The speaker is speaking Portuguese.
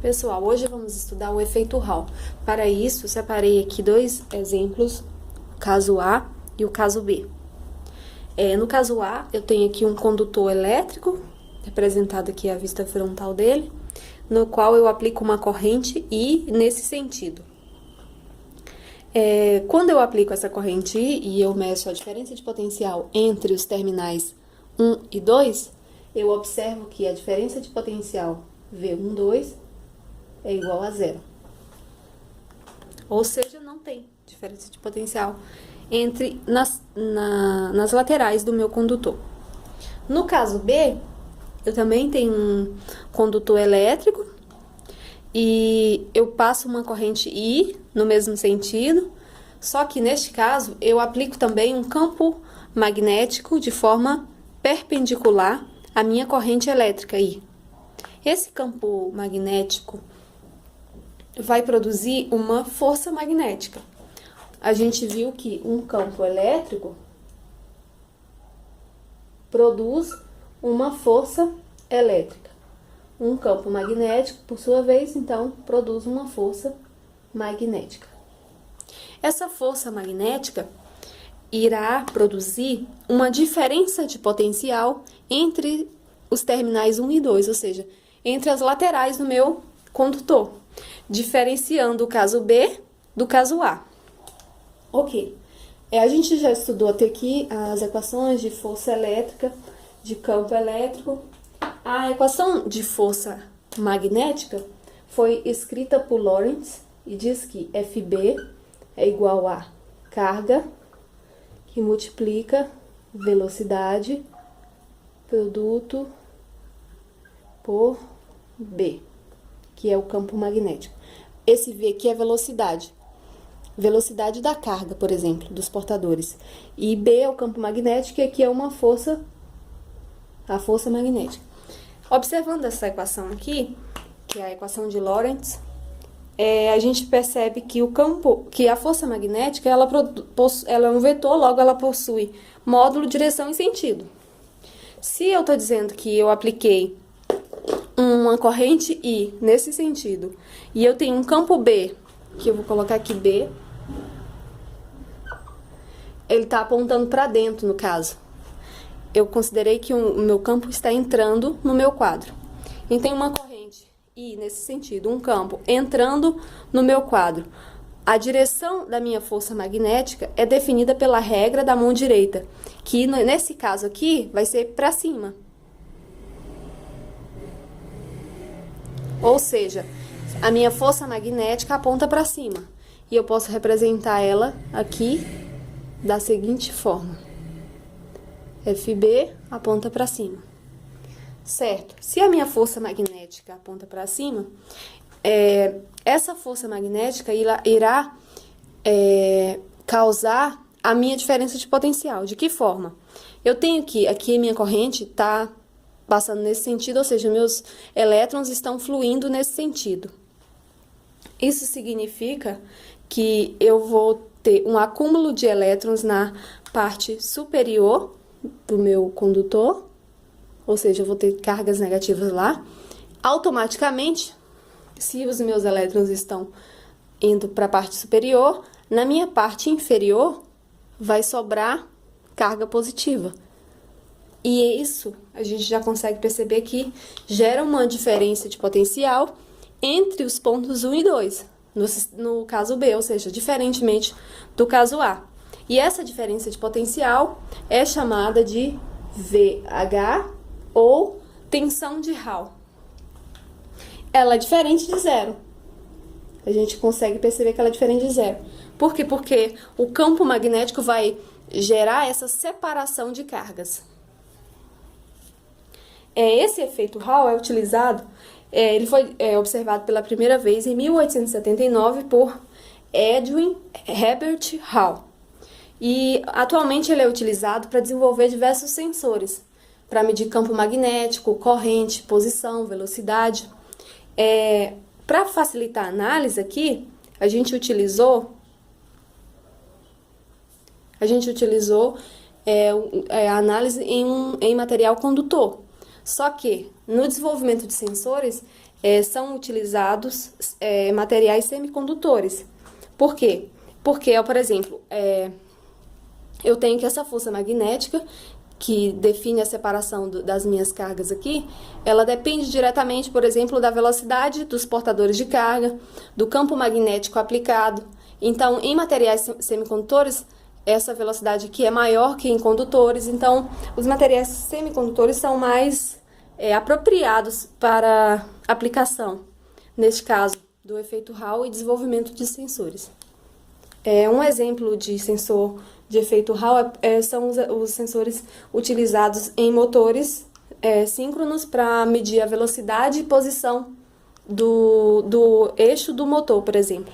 Pessoal, hoje vamos estudar o efeito Hall. Para isso, separei aqui dois exemplos, o caso A e o caso B. No caso A, eu tenho aqui um condutor elétrico, representado aqui a vista frontal dele, no qual eu aplico uma corrente I nesse sentido. Quando eu aplico essa corrente I e eu meço a diferença de potencial entre os terminais 1 e 2, eu observo que a diferença de potencial V12 é igual a zero. Ou seja, não tem diferença de potencial nas laterais do meu condutor. No caso B, eu também tenho um condutor elétrico e eu passo uma corrente I no mesmo sentido, só que neste caso eu aplico também um campo magnético de forma perpendicular à minha corrente elétrica I. Esse campo magnético vai produzir uma força magnética. A gente viu que um campo elétrico produz uma força elétrica. Um campo magnético, por sua vez, então, produz uma força magnética. Essa força magnética irá produzir uma diferença de potencial entre os terminais 1 e 2, ou seja, entre as laterais do meu condutor, diferenciando o caso B do caso A. Ok. A gente já estudou até aqui as equações de força elétrica, de campo elétrico. A equação de força magnética foi escrita por Lorentz e diz que FB é igual a carga que multiplica velocidade produto por B, que é o campo magnético. Esse V aqui é velocidade da carga, por exemplo, dos portadores. E B é o campo magnético, e aqui é uma força, a força magnética. Observando essa equação aqui, que é a equação de Lorentz, a gente percebe que a força magnética, ela é um vetor, logo ela possui módulo, direção e sentido. Se eu estou dizendo que eu apliquei uma corrente I nesse sentido, e eu tenho um campo B, que eu vou colocar aqui B, ele está apontando para dentro, no caso. Eu considerei que o meu campo está entrando no meu quadro. E tem uma corrente I nesse sentido, um campo entrando no meu quadro. A direção da minha força magnética é definida pela regra da mão direita, que nesse caso aqui vai ser para cima. Ou seja, a minha força magnética aponta para cima. E eu posso representar ela aqui da seguinte forma. FB aponta para cima. Certo? Se a minha força magnética aponta para cima, essa força magnética irá causar a minha diferença de potencial. De que forma? Eu tenho que aqui a minha corrente está passando nesse sentido, ou seja, meus elétrons estão fluindo nesse sentido. Isso significa que eu vou ter um acúmulo de elétrons na parte superior do meu condutor, ou seja, eu vou ter cargas negativas lá. Automaticamente, se os meus elétrons estão indo para a parte superior, na minha parte inferior vai sobrar carga positiva. E isso a gente já consegue perceber que gera uma diferença de potencial entre os pontos 1 e 2, no caso B, ou seja, diferentemente do caso A. E essa diferença de potencial é chamada de VH ou tensão de Hall. Ela é diferente de zero. A gente consegue perceber que ela é diferente de zero. Por quê? Porque o campo magnético vai gerar essa separação de cargas. Esse efeito Hall é utilizado, ele foi observado pela primeira vez em 1879 por Edwin Herbert Hall. E atualmente ele é utilizado para desenvolver diversos sensores, para medir campo magnético, corrente, posição, velocidade. Para facilitar a análise aqui, a gente utilizou a análise em material condutor. Só que, no desenvolvimento de sensores, são utilizados materiais semicondutores. Por quê? Porque, por exemplo, eu tenho que essa força magnética, que define a separação das minhas cargas aqui, ela depende diretamente, por exemplo, da velocidade dos portadores de carga, do campo magnético aplicado. Então, em materiais semicondutores, essa velocidade aqui é maior que em condutores. Então, os materiais semicondutores são mais apropriados para aplicação, neste caso, do efeito Hall e desenvolvimento de sensores. Um exemplo de sensor de efeito Hall são os sensores utilizados em motores síncronos para medir a velocidade e posição do eixo do motor, por exemplo.